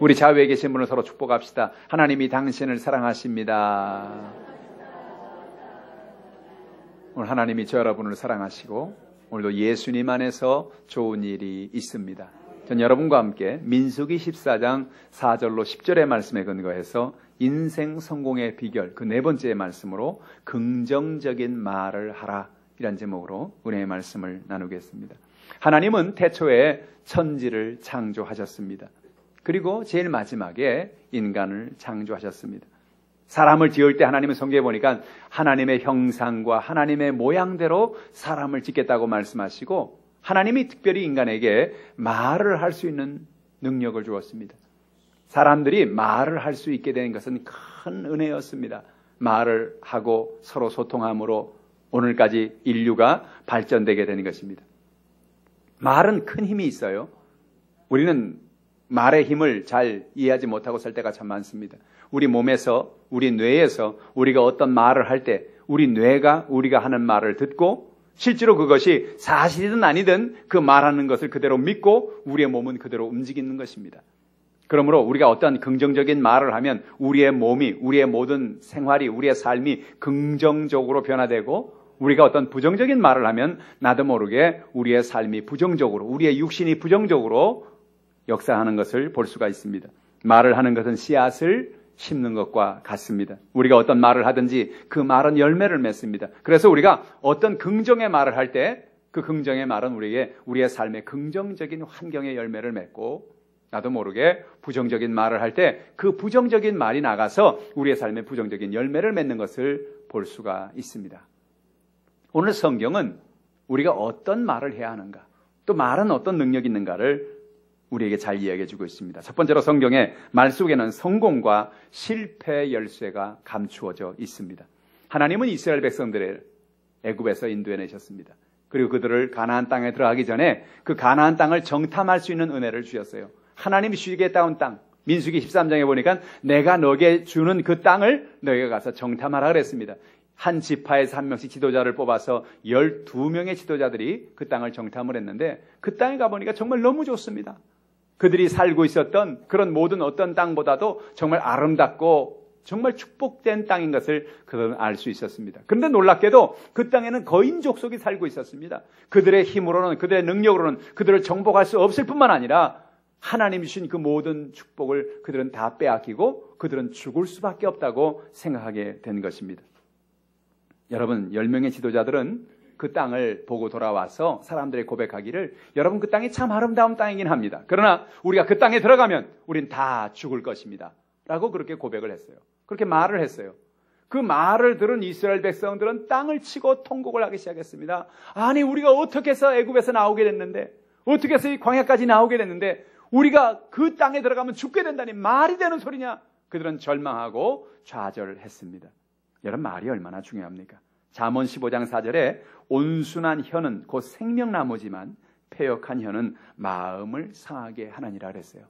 우리 좌우에 계신 분을 서로 축복합시다. 하나님이 당신을 사랑하십니다. 오늘 하나님이 저 여러분을 사랑하시고 오늘도 예수님 안에서 좋은 일이 있습니다. 전 여러분과 함께 민수기 14장 4절로 10절의 말씀에 근거해서 인생 성공의 비결, 그 네 번째 말씀으로 긍정적인 말을 하라, 이란 제목으로 은혜의 말씀을 나누겠습니다. 하나님은 태초에 천지를 창조하셨습니다. 그리고 제일 마지막에 인간을 창조하셨습니다. 사람을 지을 때 하나님은 성경에 보니까 하나님의 형상과 하나님의 모양대로 사람을 짓겠다고 말씀하시고, 하나님이 특별히 인간에게 말을 할 수 있는 능력을 주었습니다. 사람들이 말을 할 수 있게 된 것은 큰 은혜였습니다. 말을 하고 서로 소통함으로 오늘까지 인류가 발전되게 되는 것입니다. 말은 큰 힘이 있어요. 우리는 말의 힘을 잘 이해하지 못하고 살 때가 참 많습니다. 우리 몸에서, 우리 뇌에서 우리가 어떤 말을 할 때 우리 뇌가 우리가 하는 말을 듣고 실제로 그것이 사실이든 아니든 그 말하는 것을 그대로 믿고 우리의 몸은 그대로 움직이는 것입니다. 그러므로 우리가 어떤 긍정적인 말을 하면 우리의 몸이, 우리의 모든 생활이, 우리의 삶이 긍정적으로 변화되고, 우리가 어떤 부정적인 말을 하면 나도 모르게 우리의 삶이 부정적으로, 우리의 육신이 부정적으로 역사하는 것을 볼 수가 있습니다. 말을 하는 것은 씨앗을 심는 것과 같습니다. 우리가 어떤 말을 하든지 그 말은 열매를 맺습니다. 그래서 우리가 어떤 긍정의 말을 할 때 그 긍정의 말은 우리에게 우리의 삶의 긍정적인 환경의 열매를 맺고, 나도 모르게 부정적인 말을 할 때 그 부정적인 말이 나가서 우리의 삶에 부정적인 열매를 맺는 것을 볼 수가 있습니다. 오늘 성경은 우리가 어떤 말을 해야 하는가, 또 말은 어떤 능력이 있는가를 우리에게 잘 이야기해 주고 있습니다. 첫 번째로 성경의 말 속에는 성공과 실패의 열쇠가 감추어져 있습니다. 하나님은 이스라엘 백성들을 애굽에서 인도해내셨습니다. 그리고 그들을 가나안 땅에 들어가기 전에 그 가나안 땅을 정탐할 수 있는 은혜를 주셨어요. 하나님이 주겠다는 땅, 민수기 13장에 보니까 내가 너에게 주는 그 땅을 너희가 가서 정탐하라 그랬습니다. 한 지파에서 한 명씩 지도자를 뽑아서 12명의 지도자들이 그 땅을 정탐을 했는데, 그 땅에 가보니까 정말 너무 좋습니다. 그들이 살고 있었던 그런 모든 어떤 땅보다도 정말 아름답고 정말 축복된 땅인 것을 그들은 알 수 있었습니다. 그런데 놀랍게도 그 땅에는 거인 족속이 살고 있었습니다. 그들의 힘으로는, 그들의 능력으로는 그들을 정복할 수 없을 뿐만 아니라 하나님이 주신 그 모든 축복을 그들은 다 빼앗기고 그들은 죽을 수밖에 없다고 생각하게 된 것입니다. 여러분, 10명의 지도자들은 그 땅을 보고 돌아와서 사람들의 고백하기를, 여러분 그 땅이 참 아름다운 땅이긴 합니다. 그러나 우리가 그 땅에 들어가면 우린 다 죽을 것입니다. 라고 그렇게 고백을 했어요. 그렇게 말을 했어요. 그 말을 들은 이스라엘 백성들은 땅을 치고 통곡을 하기 시작했습니다. 아니, 우리가 어떻게 해서 애굽에서 나오게 됐는데, 어떻게 해서 이 광야까지 나오게 됐는데 우리가 그 땅에 들어가면 죽게 된다니 말이 되는 소리냐. 그들은 절망하고 좌절했습니다. 여러분, 말이 얼마나 중요합니까? 잠언 15장 4절에 온순한 혀는 곧 생명나무지만 패역한 혀는 마음을 상하게 하느니라 그랬어요.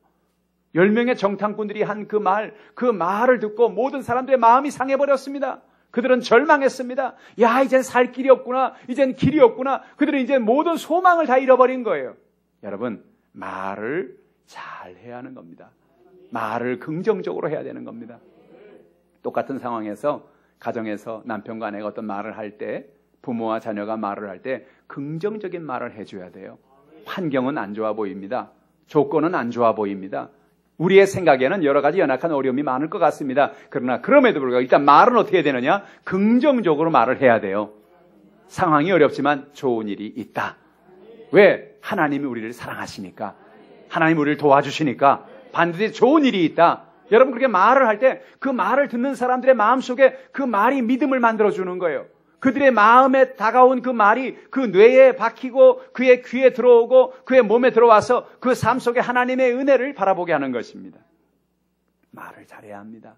10명의 정탐꾼들이 한 그 말을 듣고 모든 사람들의 마음이 상해버렸습니다. 그들은 절망했습니다. 야, 이젠 살 길이 없구나. 이젠 길이 없구나. 그들은 이제 모든 소망을 다 잃어버린 거예요. 여러분, 말을 잘 해야 하는 겁니다. 말을 긍정적으로 해야 되는 겁니다. 똑같은 상황에서 가정에서 남편과 아내가 어떤 말을 할 때, 부모와 자녀가 말을 할 때 긍정적인 말을 해줘야 돼요. 환경은 안 좋아 보입니다. 조건은 안 좋아 보입니다. 우리의 생각에는 여러 가지 연약한 어려움이 많을 것 같습니다. 그러나 그럼에도 불구하고 일단 말은 어떻게 해야 되느냐? 긍정적으로 말을 해야 돼요. 상황이 어렵지만 좋은 일이 있다. 왜? 하나님이 우리를 사랑하시니까, 하나님이 우리를 도와주시니까 반드시 좋은 일이 있다. 여러분, 그렇게 말을 할 때 그 말을 듣는 사람들의 마음속에 그 말이 믿음을 만들어주는 거예요. 그들의 마음에 다가온 그 말이 그 뇌에 박히고 그의 귀에 들어오고 그의 몸에 들어와서 그 삶 속에 하나님의 은혜를 바라보게 하는 것입니다. 말을 잘해야 합니다.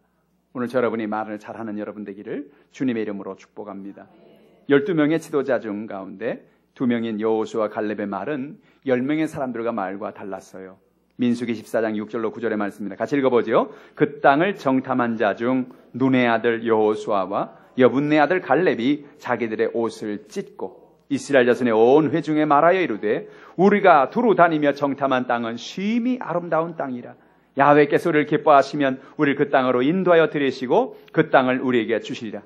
오늘 여러분이 말을 잘하는 여러분 되기를 주님의 이름으로 축복합니다. 12명의 지도자 중 가운데 2명인 여호수아와 갈렙의 말은 10명의 사람들과 말과 달랐어요. 민수기 14장 6절로 9절의 말씀입니다. 같이 읽어보죠. 그 땅을 정탐한 자 중 눈의 아들 여호수아와 여분네 아들 갈렙이 자기들의 옷을 찢고 이스라엘 자손의 온 회중에 말하여 이르되 우리가 두루 다니며 정탐한 땅은 심히 아름다운 땅이라. 야훼께서 우리를 기뻐하시면 우리를 그 땅으로 인도하여 들이시고 그 땅을 우리에게 주시리라.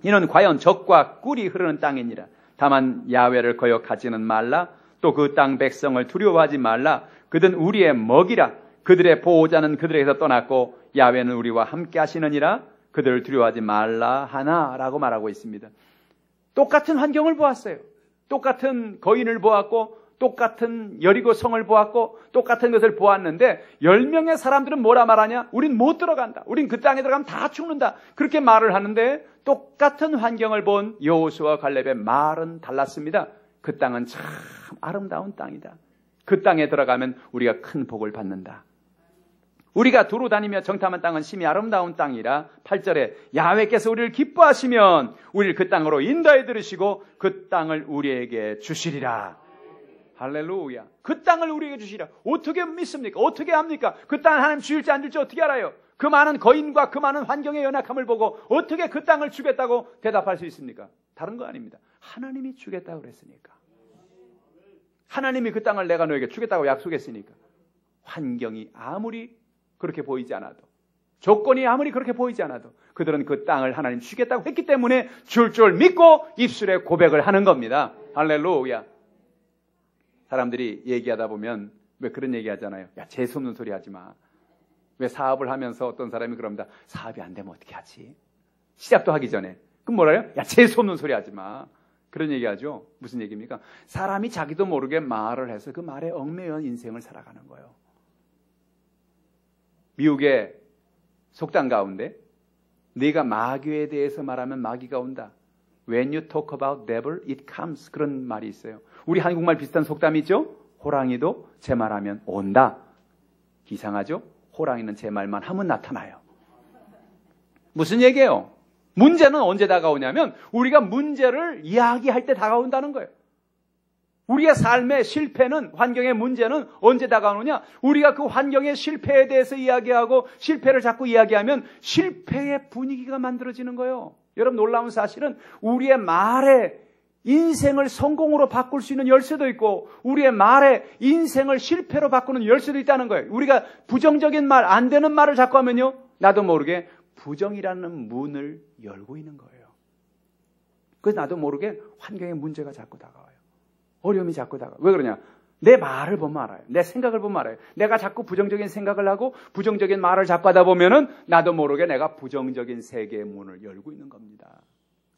이는 과연 젖과 꿀이 흐르는 땅이니라. 다만 야훼를 거역하지는 말라. 또 그 땅 백성을 두려워하지 말라. 그들은 우리의 먹이라. 그들의 보호자는 그들에게서 떠났고 야훼는 우리와 함께 하시느니라. 그들을 두려워하지 말라 하나라고 말하고 있습니다. 똑같은 환경을 보았어요. 똑같은 거인을 보았고 똑같은 여리고 성을 보았고 똑같은 것을 보았는데 10명의 사람들은 뭐라 말하냐? 우린 못 들어간다. 우린 그 땅에 들어가면 다 죽는다. 그렇게 말을 하는데 똑같은 환경을 본 여호수아와 갈렙의 말은 달랐습니다. 그 땅은 참 아름다운 땅이다. 그 땅에 들어가면 우리가 큰 복을 받는다. 우리가 두루 다니며 정탐한 땅은 심히 아름다운 땅이라. 8절에 야훼께서 우리를 기뻐하시면 우리를 그 땅으로 인도해 들으시고 그 땅을 우리에게 주시리라. 할렐루야. 그 땅을 우리에게 주시리라. 어떻게 믿습니까? 어떻게 합니까? 그 땅을 하나님 주일지 안 줄지 어떻게 알아요? 그 많은 거인과 그 많은 환경의 연약함을 보고 어떻게 그 땅을 주겠다고 대답할 수 있습니까? 다른 거 아닙니다. 하나님이 주겠다고 그랬으니까. 하나님이 그 땅을 내가 너에게 주겠다고 약속했으니까. 환경이 아무리 그렇게 보이지 않아도, 조건이 아무리 그렇게 보이지 않아도 그들은 그 땅을 하나님 주겠다고 했기 때문에 줄 줄 믿고 입술에 고백을 하는 겁니다. 할렐루야. 사람들이 얘기하다 보면 왜 그런 얘기 하잖아요. 야, 재수없는 소리 하지 마. 왜 사업을 하면서 어떤 사람이 그럽니다. 사업이 안 되면 어떻게 하지? 시작도 하기 전에. 그럼 뭐라요? 야, 재수없는 소리 하지 마. 그런 얘기 하죠. 무슨 얘기입니까? 사람이 자기도 모르게 말을 해서 그 말에 얽매여 인생을 살아가는 거예요. 미국의 속담 가운데 네가 마귀에 대해서 말하면 마귀가 온다. When you talk about devil, it comes. 그런 말이 있어요. 우리 한국말 비슷한 속담이 있죠? 호랑이도 제 말하면 온다. 이상하죠? 호랑이는 제 말만 하면 나타나요. 무슨 얘기예요? 문제는 언제 다가오냐면 우리가 문제를 이야기할 때 다가온다는 거예요. 우리의 삶의 실패는, 환경의 문제는 언제 다가오느냐? 우리가 그 환경의 실패에 대해서 이야기하고 실패를 자꾸 이야기하면 실패의 분위기가 만들어지는 거예요. 여러분, 놀라운 사실은 우리의 말에 인생을 성공으로 바꿀 수 있는 열쇠도 있고 우리의 말에 인생을 실패로 바꾸는 열쇠도 있다는 거예요. 우리가 부정적인 말, 안 되는 말을 자꾸 하면요, 나도 모르게 부정이라는 문을 열고 있는 거예요. 그래서 나도 모르게 환경의 문제가 자꾸 다가와요. 어려움이 자꾸 다가와요. 왜 그러냐? 내 말을 보면 알아요. 내 생각을 보면 알아요. 내가 자꾸 부정적인 생각을 하고 부정적인 말을 자꾸 하다 보면은 나도 모르게 내가 부정적인 세계의 문을 열고 있는 겁니다.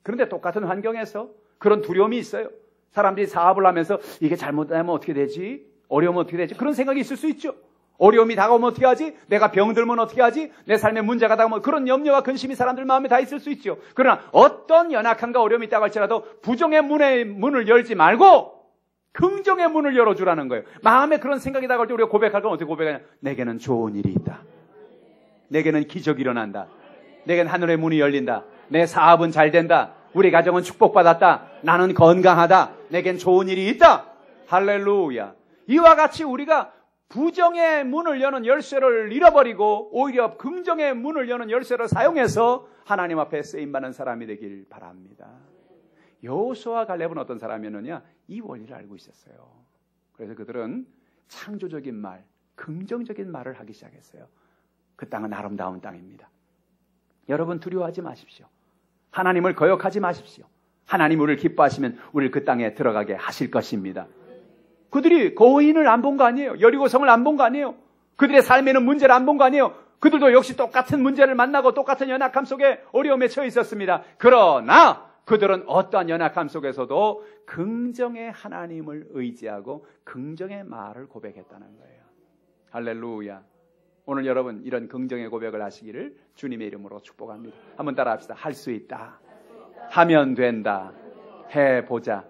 그런데 똑같은 환경에서 그런 두려움이 있어요. 사람들이 사업을 하면서 이게 잘못되면 어떻게 되지? 어려우면 어떻게 되지? 그런 생각이 있을 수 있죠. 어려움이 다가오면 어떻게 하지? 내가 병들면 어떻게 하지? 내 삶에 문제가 다가오면 그런 염려와 근심이 사람들 마음에 다 있을 수 있죠. 그러나 어떤 연약함과 어려움이 있다고 할지라도 부정의 문을 열지 말고 긍정의 문을 열어주라는 거예요. 마음에 그런 생각이 다가올 때 우리가 고백할 건 어떻게 고백하냐? 내게는 좋은 일이 있다. 내게는 기적이 일어난다. 내게는 하늘의 문이 열린다. 내 사업은 잘 된다. 우리 가정은 축복받았다. 나는 건강하다. 내겐 좋은 일이 있다. 할렐루야. 이와 같이 우리가 부정의 문을 여는 열쇠를 잃어버리고 오히려 긍정의 문을 여는 열쇠를 사용해서 하나님 앞에 쓰임받는 사람이 되길 바랍니다. 여호수아와 갈렙은 어떤 사람이었느냐? 이 원리를 알고 있었어요. 그래서 그들은 창조적인 말, 긍정적인 말을 하기 시작했어요. 그 땅은 아름다운 땅입니다. 여러분, 두려워하지 마십시오. 하나님을 거역하지 마십시오. 하나님 우리를 기뻐하시면 우리를 그 땅에 들어가게 하실 것입니다. 그들이 거인을 안 본 거 아니에요. 여리고성을 안 본 거 아니에요. 그들의 삶에는 문제를 안 본 거 아니에요. 그들도 역시 똑같은 문제를 만나고 똑같은 연약함 속에 어려움에 처해 있었습니다. 그러나 그들은 어떠한 연약함 속에서도 긍정의 하나님을 의지하고 긍정의 말을 고백했다는 거예요. 할렐루야. 오늘 여러분 이런 긍정의 고백을 하시기를 주님의 이름으로 축복합니다. 한번 따라합시다. 할 수 있다. 하면 된다. 해보자.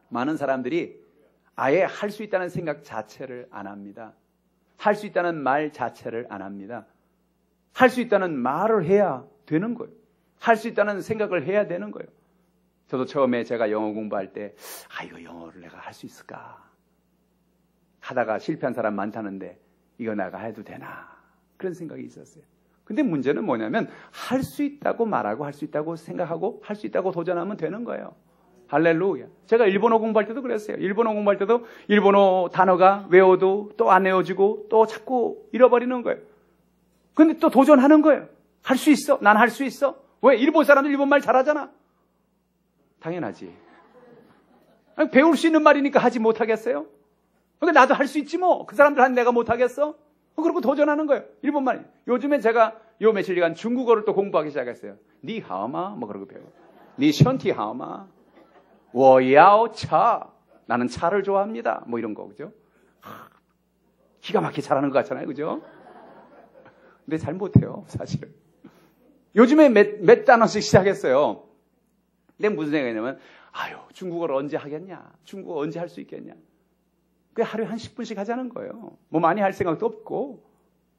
많은 사람들이 아예 할 수 있다는 생각 자체를 안 합니다. 할 수 있다는 말 자체를 안 합니다. 할 수 있다는 말을 해야 되는 거예요. 할 수 있다는 생각을 해야 되는 거예요. 저도 처음에 제가 영어 공부할 때 이거 영어를 내가 할 수 있을까 하다가 실패한 사람 많다는데 이거 내가 해도 되나 그런 생각이 있었어요. 근데 문제는 뭐냐면 할 수 있다고 말하고 할 수 있다고 생각하고 할 수 있다고 도전하면 되는 거예요. 할렐루야. 제가 일본어 공부할 때도 그랬어요. 일본어 공부할 때도 일본어 단어가 외워도 또 안 외워지고 또 자꾸 잃어버리는 거예요. 근데 또 도전하는 거예요. 할 수 있어. 난 할 수 있어. 왜? 일본 사람들 일본말 잘하잖아. 당연하지. 아니, 배울 수 있는 말이니까 하지 못하겠어요? 그러니까 나도 할 수 있지 뭐. 그 사람들 한 내가 못하겠어? 그러고 도전하는 거예요. 일본말. 요즘에 제가 요 며칠간 중국어를 또 공부하기 시작했어요. 니 하오마? 뭐 그러고 배워요. 니 션티 하오마? 워야오 차. 나는 차를 좋아합니다. 뭐 이런 거, 그죠? 기가 막히게 잘하는 것 같잖아요. 그죠? 근데 잘 못해요, 사실은. 요즘에 몇 단어씩 시작했어요. 근데 무슨 생각이냐면, 아유, 중국어를 언제 하겠냐? 중국어 언제 할 수 있겠냐? 그게 하루에 한 10분씩 하자는 거예요. 뭐 많이 할 생각도 없고.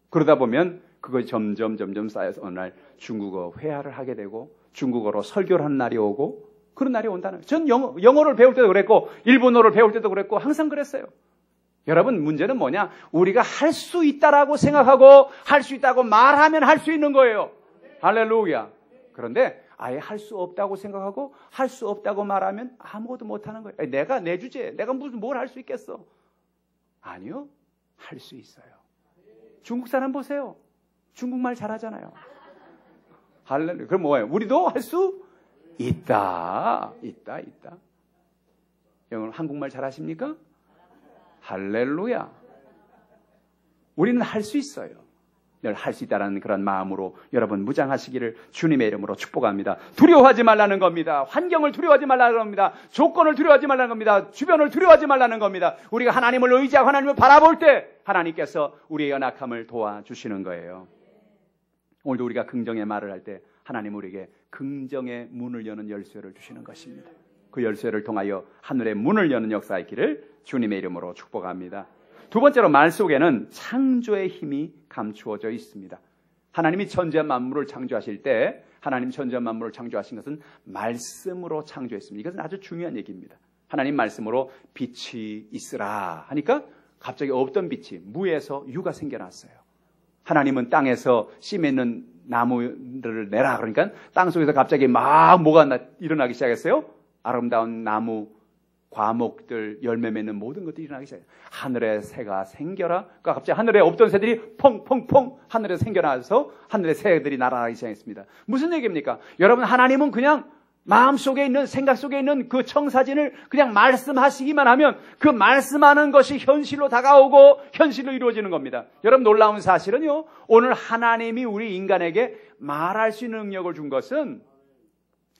그러다 보면 그것이 점점 쌓여서 어느 날 중국어 회화를 하게 되고 중국어로 설교를 하는 날이 오고 그런 날이 온다는 거예요. 전 영어를 배울 때도 그랬고 일본어를 배울 때도 그랬고 항상 그랬어요. 여러분 문제는 뭐냐? 우리가 할 수 있다라고 생각하고 할 수 있다고 말하면 할 수 있는 거예요. 할렐루야. 그런데 아예 할 수 없다고 생각하고 할 수 없다고 말하면 아무것도 못하는 거예요. 내가 내 주제, 내가 무슨 뭘 할 수 있겠어? 아니요. 할 수 있어요. 중국 사람 보세요. 중국말 잘하잖아요. 할렐루야. 그럼 뭐예요? 우리도 할 수 있다. 여러분 한국말 잘하십니까? 할렐루야. 우리는 할 수 있어요. 늘 할 수 있다는 그런 마음으로 여러분 무장하시기를 주님의 이름으로 축복합니다. 두려워하지 말라는 겁니다. 환경을 두려워하지 말라는 겁니다. 조건을 두려워하지 말라는 겁니다. 주변을 두려워하지 말라는 겁니다. 우리가 하나님을 의지하고 하나님을 바라볼 때 하나님께서 우리의 연약함을 도와주시는 거예요. 오늘도 우리가 긍정의 말을 할 때 하나님 우리에게 긍정의 문을 여는 열쇠를 주시는 것입니다. 그 열쇠를 통하여 하늘의 문을 여는 역사 있기를 주님의 이름으로 축복합니다. 두 번째로 말 속에는 창조의 힘이 감추어져 있습니다. 하나님이 천지 만물을 창조하실 때 하나님 천지 만물을 창조하신 것은 말씀으로 창조했습니다. 이것은 아주 중요한 얘기입니다. 하나님 말씀으로 빛이 있으라 하니까 갑자기 없던 빛이 무에서 유가 생겨났어요. 하나님은 땅에서 씨 맺는 나무를 내라 그러니까 땅속에서 갑자기 막 뭐가 일어나기 시작했어요. 아름다운 나무, 과목들, 열매 맺는 모든 것들이 일어나기 시작해요. 하늘에 새가 생겨라. 그러니까 갑자기 하늘에 없던 새들이 펑펑펑 하늘에 생겨나서 하늘의 새들이 날아가기 시작했습니다. 무슨 얘기입니까? 여러분 하나님은 그냥 마음속에 있는 생각 속에 있는 그 청사진을 그냥 말씀하시기만 하면 그 말씀하는 것이 현실로 다가오고 현실로 이루어지는 겁니다. 여러분 놀라운 사실은요. 오늘 하나님이 우리 인간에게 말할 수 있는 능력을 준 것은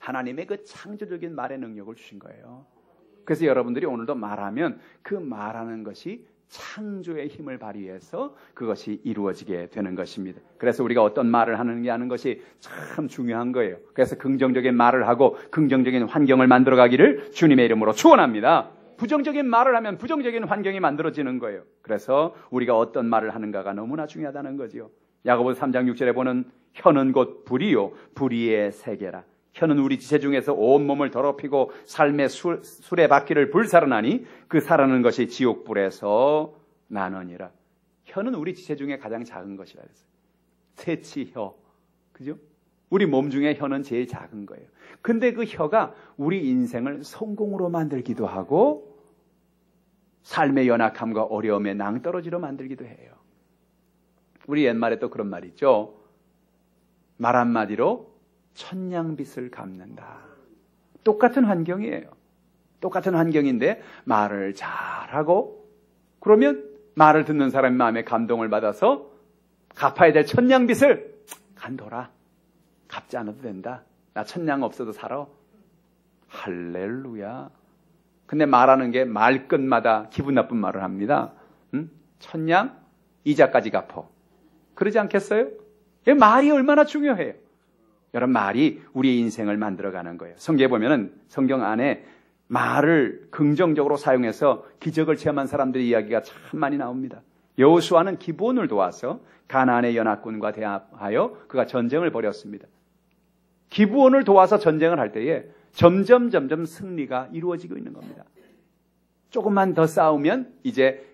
하나님의 그 창조적인 말의 능력을 주신 거예요. 그래서 여러분들이 오늘도 말하면 그 말하는 것이 창조의 힘을 발휘해서 그것이 이루어지게 되는 것입니다. 그래서 우리가 어떤 말을 하는 것이 참 중요한 거예요. 그래서 긍정적인 말을 하고 긍정적인 환경을 만들어가기를 주님의 이름으로 축원합니다. 부정적인 말을 하면 부정적인 환경이 만들어지는 거예요. 그래서 우리가 어떤 말을 하는가가 너무나 중요하다는 거지요. 야고보서 3장 6절에 보는 혀는 곧 불이요 불의의 세계라. 혀는 우리 지체 중에서 온몸을 더럽히고 삶의 수레바퀴를 불살아나니 그 살아나는 것이 지옥불에서 나느니라. 혀는 우리 지체 중에 가장 작은 것이라 그랬어요. 새치혀. 그죠? 우리 몸 중에 혀는 제일 작은 거예요. 근데 그 혀가 우리 인생을 성공으로 만들기도 하고 삶의 연약함과 어려움의 낭떠러지로 만들기도 해요. 우리 옛말에 또 그런 말이 있죠. 말 한마디로 천냥빚을 갚는다. 똑같은 환경이에요. 똑같은 환경인데 말을 잘하고 그러면 말을 듣는 사람의 마음에 감동을 받아서 갚아야 될 천냥빚을 간둬라. 갚지 않아도 된다. 나 천냥 없어도 살아. 할렐루야. 근데 말하는 게 말끝마다 기분 나쁜 말을 합니다. 천냥 이자까지 갚어. 그러지 않겠어요? 말이 얼마나 중요해요. 여러분 말이 우리의 인생을 만들어가는 거예요. 성경에 보면은 성경 안에 말을 긍정적으로 사용해서 기적을 체험한 들의 이야기가 참 많이 나옵니다. 여호수아는 기브온을 도와서 가나안의 연합군과 대항하여 그가 전쟁을 벌였습니다. 기브온을 도와서 전쟁을 할 때에 점점 승리가 이루어지고 있는 겁니다. 조금만 더 싸우면 이제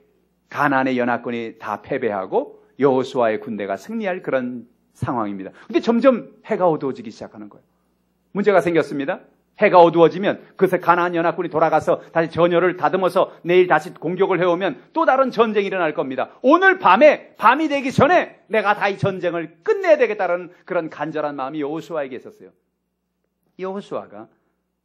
가나안의 연합군이 다 패배하고 여호수아의 군대가 승리할 그런 상황입니다. 근데 점점 해가 어두워지기 시작하는 거예요. 문제가 생겼습니다. 해가 어두워지면 그새 가나안 연합군이 돌아가서 다시 전열을 다듬어서 내일 다시 공격을 해오면 또 다른 전쟁이 일어날 겁니다. 오늘 밤이 되기 전에 내가 다 이 전쟁을 끝내야 되겠다는 그런 간절한 마음이 여호수아에게 있었어요. 여호수아가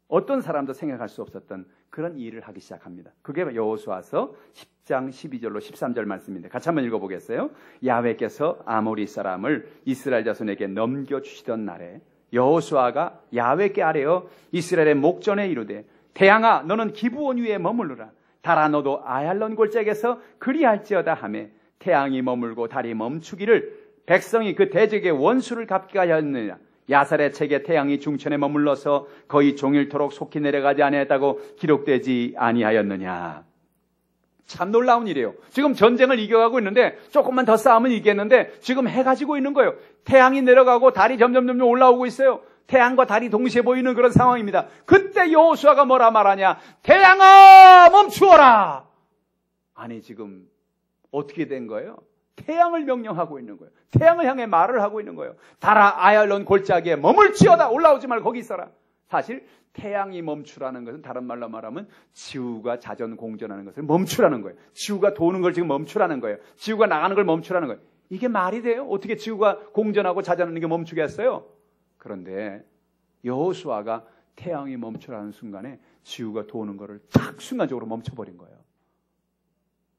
어떤 사람도 생각할 수 없었던 그런 일을 하기 시작합니다. 그게 여호수아서 10장 12절로 13절 말씀인데 같이 한번 읽어보겠어요. 야훼께서 아모리 사람을 이스라엘 자손에게 넘겨주시던 날에 여호수아가 야훼께 아뢰어 이스라엘의 목전에 이르되 태양아 너는 기브온 위에 머무르라. 달아 너도 아얄론 골짜기에서 그리할지어다 하매 태양이 머물고 달이 멈추기를 백성이 그 대적의 원수를 갚게 하였느냐. 야살의 책에 태양이 중천에 머물러서 거의 종일토록 속히 내려가지 아니하였다고 기록되지 아니하였느냐. 참 놀라운 일이에요. 지금 전쟁을 이겨가고 있는데 조금만 더 싸우면 이기겠는데 지금 해가 지고 있는 거예요. 태양이 내려가고 달이 점점 올라오고 있어요. 태양과 달이 동시에 보이는 그런 상황입니다. 그때 여호수아가 뭐라 말하냐. 태양아 멈추어라. 아니 지금 어떻게 된 거예요? 태양을 명령하고 있는 거예요. 태양을 향해 말을 하고 있는 거예요. 달아 아얄론 골짜기에 머물지어다. 올라오지 말고 거기 있어라. 사실 태양이 멈추라는 것은 다른 말로 말하면 지구가 자전공전하는 것을 멈추라는 거예요. 지구가 도는 걸 지금 멈추라는 거예요. 지구가 나가는 걸 멈추라는 거예요. 이게 말이 돼요? 어떻게 지구가 공전하고 자전하는 게 멈추겠어요? 그런데 여호수아가 태양이 멈추라는 순간에 지구가 도는 것을 딱 순간적으로 멈춰버린 거예요.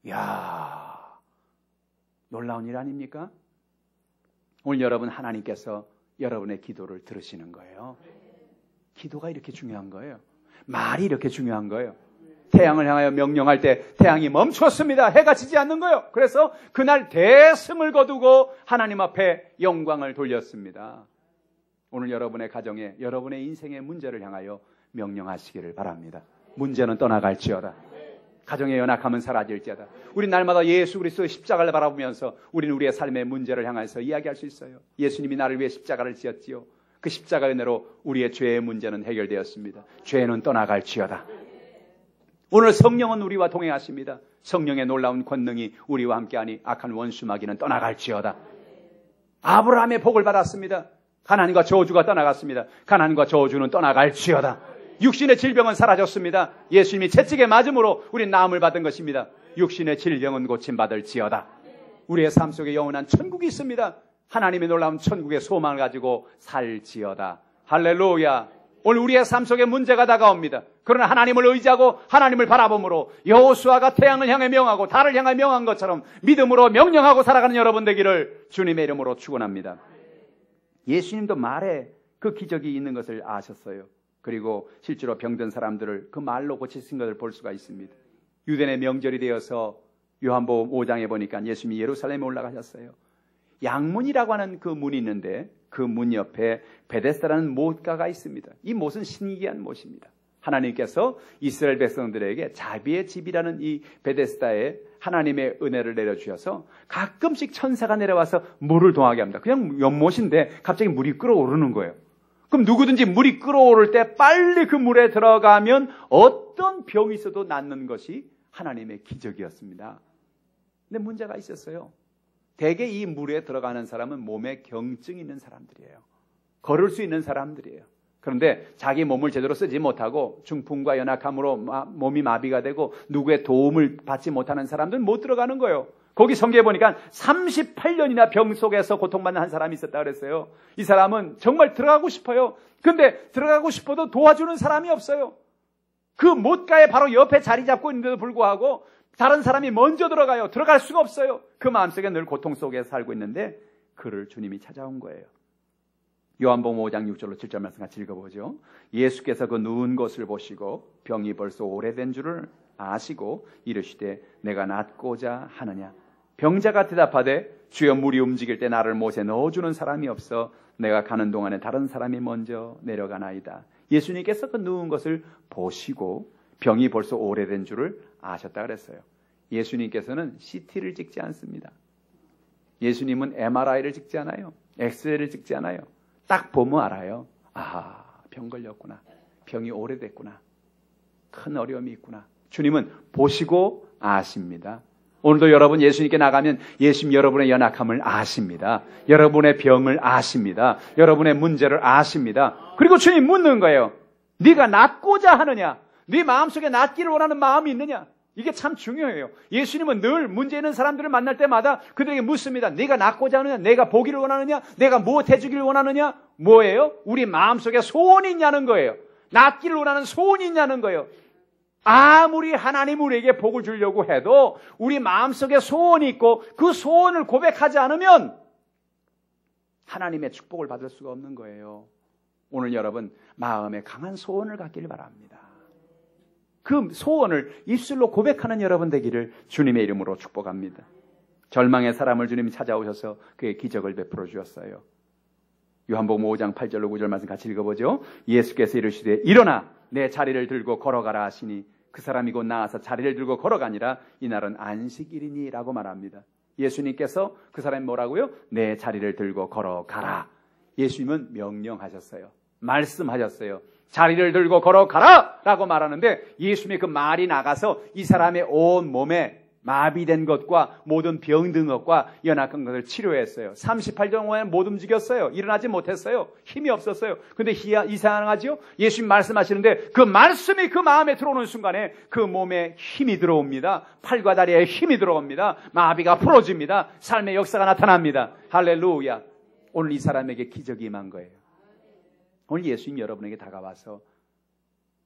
이야, 놀라운 일 아닙니까? 오늘 여러분 하나님께서 여러분의 기도를 들으시는 거예요. 기도가 이렇게 중요한 거예요. 말이 이렇게 중요한 거예요. 태양을 향하여 명령할 때 태양이 멈췄습니다. 해가 지지 않는 거예요. 그래서 그날 대승을 거두고 하나님 앞에 영광을 돌렸습니다. 오늘 여러분의 가정에 여러분의 인생의 문제를 향하여 명령하시기를 바랍니다. 문제는 떠나갈지어다. 가정의 연약함은 사라질지어다. 우리 날마다 예수 그리스도의 십자가를 바라보면서 우리는 우리의 삶의 문제를 향해서 이야기할 수 있어요. 예수님이 나를 위해 십자가를 지었지요. 그 십자가 은혜로 우리의 죄의 문제는 해결되었습니다. 죄는 떠나갈지어다. 오늘 성령은 우리와 동행하십니다. 성령의 놀라운 권능이 우리와 함께하니 악한 원수 마귀는 떠나갈지어다. 아브라함의 복을 받았습니다. 가난과 저주가 떠나갔습니다. 가난과 저주는 떠나갈지어다. 육신의 질병은 사라졌습니다. 예수님이 채찍에 맞음으로 우린 나음을 받은 것입니다. 육신의 질병은 고침받을지어다. 우리의 삶 속에 영원한 천국이 있습니다. 하나님의 놀라운 천국의 소망을 가지고 살지어다. 할렐루야. 오늘 우리의 삶 속에 문제가 다가옵니다. 그러나 하나님을 의지하고 하나님을 바라봄으로 여호수아가 태양을 향해 명하고 달을 향해 명한 것처럼 믿음으로 명령하고 살아가는 여러분 되기를 주님의 이름으로 축원합니다. 예수님도 말에 그 기적이 있는 것을 아셨어요. 그리고 실제로 병든 사람들을 그 말로 고치신 것을 볼 수가 있습니다. 유대인의 명절이 되어서 요한복음 5장에 보니까 예수님이 예루살렘에 올라가셨어요. 양문이라고 하는 그 문이 있는데 그 문 옆에 베데스다라는 못가가 있습니다. 이 못은 신기한 못입니다. 하나님께서 이스라엘 백성들에게 자비의 집이라는 이 베데스다에 하나님의 은혜를 내려주셔서 가끔씩 천사가 내려와서 물을 동하게 합니다. 그냥 연못인데 갑자기 물이 끓어오르는 거예요. 그럼 누구든지 물이 끓어오를 때 빨리 그 물에 들어가면 어떤 병이 있어도 낫는 것이 하나님의 기적이었습니다. 근데 문제가 있었어요. 대개 이 물에 들어가는 사람은 몸에 경증이 있는 사람들이에요. 걸을 수 있는 사람들이에요. 그런데 자기 몸을 제대로 쓰지 못하고 중풍과 연약함으로 몸이 마비가 되고 누구의 도움을 받지 못하는 사람들은 못 들어가는 거예요. 거기 성경에 보니까 38년이나 병 속에서 고통받는 한 사람이 있었다 그랬어요. 이 사람은 정말 들어가고 싶어요. 근데 들어가고 싶어도 도와주는 사람이 없어요. 그 못가에 바로 옆에 자리 잡고 있는데도 불구하고 다른 사람이 먼저 들어가요. 들어갈 수가 없어요. 그 마음속에 늘 고통 속에 살고 있는데 그를 주님이 찾아온 거예요. 요한복음 5장 6절로 7절 말씀 같이 읽어보죠. 예수께서 그 누운 것을 보시고 병이 벌써 오래된 줄을 아시고 이르시되 내가 낫고자 하느냐. 병자가 대답하되 주여 물이 움직일 때 나를 못에 넣어주는 사람이 없어 내가 가는 동안에 다른 사람이 먼저 내려가나이다. 예수님께서 그 누운 것을 보시고 병이 벌써 오래된 줄을 아셨다 그랬어요. 예수님께서는 CT를 찍지 않습니다. 예수님은 MRI를 찍지 않아요. 엑스레이를 찍지 않아요. 딱 보면 알아요. 아, 병 걸렸구나. 병이 오래됐구나. 큰 어려움이 있구나. 주님은 보시고 아십니다. 오늘도 여러분 예수님께 나가면 예수님 여러분의 연약함을 아십니다. 여러분의 병을 아십니다. 여러분의 문제를 아십니다. 그리고 주님 묻는 거예요. 네가 낫고자 하느냐? 네 마음속에 낫기를 원하는 마음이 있느냐? 이게 참 중요해요. 예수님은 늘 문제 있는 사람들을 만날 때마다 그들에게 묻습니다. 네가 낫고자 하느냐? 내가 보기를 원하느냐? 내가 무엇 해주기를 원하느냐? 뭐예요? 우리 마음속에 소원이 있냐는 거예요. 낫기를 원하는 소원이 있냐는 거예요. 아무리 하나님 우리에게 복을 주려고 해도 우리 마음속에 소원이 있고 그 소원을 고백하지 않으면 하나님의 축복을 받을 수가 없는 거예요. 오늘 여러분 마음에 강한 소원을 갖기를 바랍니다. 그 소원을 입술로 고백하는 여러분 되기를 주님의 이름으로 축복합니다. 절망의 사람을 주님이 찾아오셔서 그의 기적을 베풀어 주셨어요. 요한복음 5장 8절로 9절 말씀 같이 읽어보죠. 예수께서 이르시되 일어나 내 자리를 들고 걸어가라 하시니 그 사람이 곧 나와서 자리를 들고 걸어가니라. 이날은 안식일이니 라고 말합니다. 예수님께서 그 사람이 뭐라고요? 내 자리를 들고 걸어가라. 예수님은 명령하셨어요. 말씀하셨어요. 자리를 들고 걸어가라 라고 말하는데 예수님의 그 말이 나가서 이 사람의 온 몸에 마비된 것과 모든 병든 것과 연약한 것을 치료했어요. 38년 동안 못 움직였어요. 일어나지 못했어요. 힘이 없었어요. 근데 이상하죠? 예수님 말씀하시는데 그 말씀이 그 마음에 들어오는 순간에 그 몸에 힘이 들어옵니다. 팔과 다리에 힘이 들어옵니다. 마비가 풀어집니다. 삶의 역사가 나타납니다. 할렐루야. 오늘 이 사람에게 기적이 임한 거예요. 오늘 예수님 여러분에게 다가와서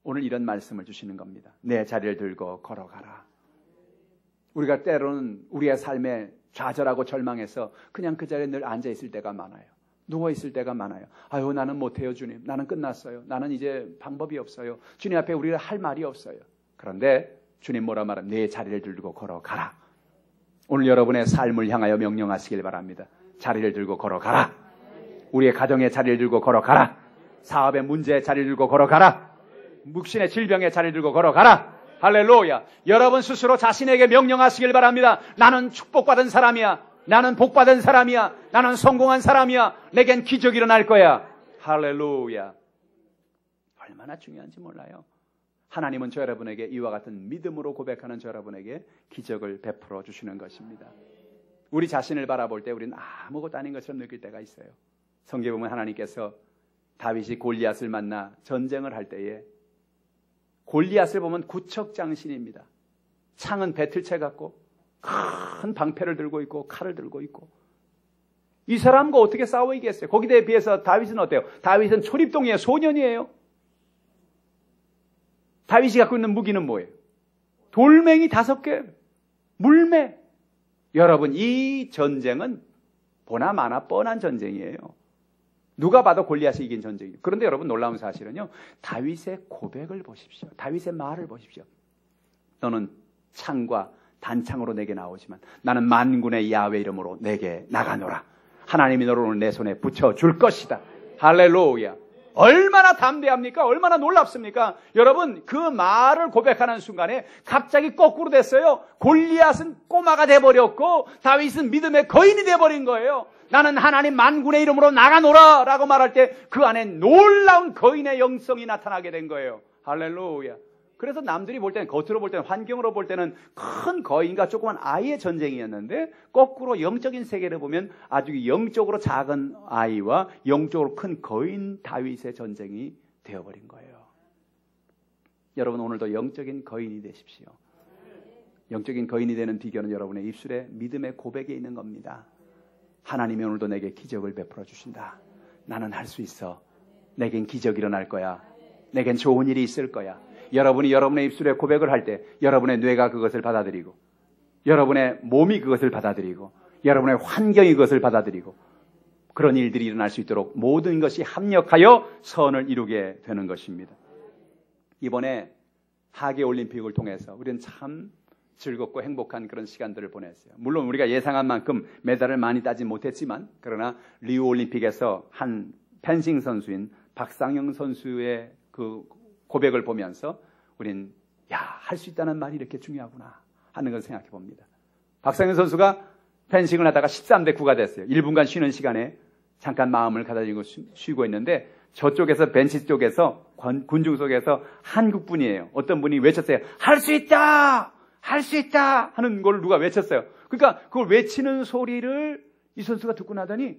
오늘 이런 말씀을 주시는 겁니다. 내 자리를 들고 걸어가라. 우리가 때로는 우리의 삶에 좌절하고 절망해서 그냥 그 자리에 늘 앉아있을 때가 많아요. 누워있을 때가 많아요. 아유 나는 못해요 주님. 나는 끝났어요. 나는 이제 방법이 없어요. 주님 앞에 우리가 할 말이 없어요. 그런데 주님 뭐라 말하면 내 자리를 들고 걸어가라. 오늘 여러분의 삶을 향하여 명령하시길 바랍니다. 자리를 들고 걸어가라. 우리의 가정의 자리를 들고 걸어가라. 사업의 문제의 자리를 들고 걸어가라. 묵신의 질병의 자리를 들고 걸어가라. 할렐루야. 여러분 스스로 자신에게 명령하시길 바랍니다. 나는 축복받은 사람이야. 나는 복받은 사람이야. 나는 성공한 사람이야. 내겐 기적이 일어날 거야. 할렐루야. 얼마나 중요한지 몰라요. 하나님은 저 여러분에게 이와 같은 믿음으로 고백하는 저 여러분에게 기적을 베풀어 주시는 것입니다. 우리 자신을 바라볼 때 우리는 아무것도 아닌 것처럼 느낄 때가 있어요. 성경에 보면 하나님께서 다윗이 골리앗을 만나 전쟁을 할 때에 골리앗을 보면 구척장신입니다. 창은 배틀채 같고 큰 방패를 들고 있고 칼을 들고 있고 이 사람과 어떻게 싸워 이기겠어요? 거기에 비해서 다윗은 어때요? 다윗은 초립동의 소년이에요. 다윗이 갖고 있는 무기는 뭐예요? 돌멩이 5개, 물매. 여러분 이 전쟁은 보나 마나 뻔한 전쟁이에요. 누가 봐도 골리앗이 이긴 전쟁이에요. 그런데 여러분 놀라운 사실은요. 다윗의 고백을 보십시오. 다윗의 말을 보십시오. 너는 창과 단창으로 내게 나오지만 나는 만군의 야훼 이름으로 내게 나가노라. 하나님이 너를 오늘 내 손에 붙여줄 것이다. 할렐루야. 얼마나 담대합니까? 얼마나 놀랍습니까? 여러분 그 말을 고백하는 순간에 갑자기 거꾸로 됐어요. 골리앗은 꼬마가 돼버렸고 다윗은 믿음의 거인이 돼버린 거예요. 나는 하나님 만군의 이름으로 나가노라 라고 말할 때 그 안에 놀라운 거인의 영성이 나타나게 된 거예요. 할렐루야. 그래서 남들이 볼 때는 겉으로 볼 때는 환경으로 볼 때는 큰 거인과 조그만 아이의 전쟁이었는데 거꾸로 영적인 세계를 보면 아주 영적으로 작은 아이와 영적으로 큰 거인 다윗의 전쟁이 되어버린 거예요. 여러분 오늘도 영적인 거인이 되십시오. 영적인 거인이 되는 비결은 여러분의 입술에 믿음의 고백에 있는 겁니다. 하나님이 오늘도 내게 기적을 베풀어 주신다. 나는 할 수 있어. 내겐 기적이 일어날 거야. 내겐 좋은 일이 있을 거야. 여러분이 여러분의 입술에 고백을 할 때 여러분의 뇌가 그것을 받아들이고 여러분의 몸이 그것을 받아들이고 여러분의 환경이 그것을 받아들이고 그런 일들이 일어날 수 있도록 모든 것이 합력하여 선을 이루게 되는 것입니다. 이번에 하계올림픽을 통해서 우리는 참 즐겁고 행복한 그런 시간들을 보냈어요. 물론 우리가 예상한 만큼 메달을 많이 따지 못했지만 그러나 리우올림픽에서 한 펜싱 선수인 박상영 선수의 그 고백을 보면서 우린 할 수 있다는 말이 이렇게 중요하구나 하는 걸 생각해 봅니다. 박상현 선수가 펜싱을 하다가 13대 9가 됐어요. 1분간 쉬는 시간에 잠깐 마음을 가다듬고 쉬고 있는데 저쪽에서 벤치 쪽에서 군중 속에서 한국분이에요. 어떤 분이 외쳤어요. 할 수 있다! 할 수 있다! 하는 걸 누가 외쳤어요. 그러니까 그걸 외치는 소리를 이 선수가 듣고 나더니